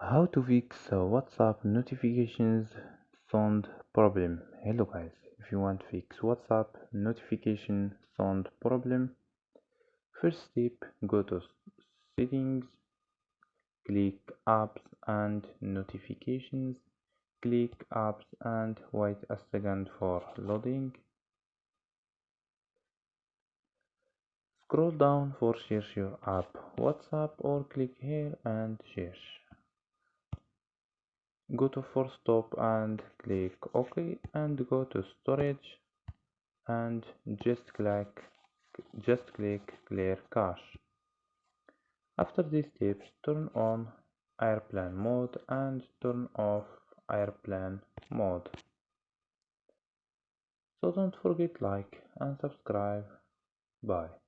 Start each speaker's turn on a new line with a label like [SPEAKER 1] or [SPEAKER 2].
[SPEAKER 1] How to fix WhatsApp notifications sound problem. Hello guys, if you want to fix WhatsApp notification sound problem, first step, go to settings, click apps and notifications, click apps and wait a second for loading. Scroll down for search your app WhatsApp or click here and search. Go to force stop and click OK and go to storage and just click clear cache. After these steps, turn on airplane mode and turn off airplane mode. So don't forget like and subscribe. Bye.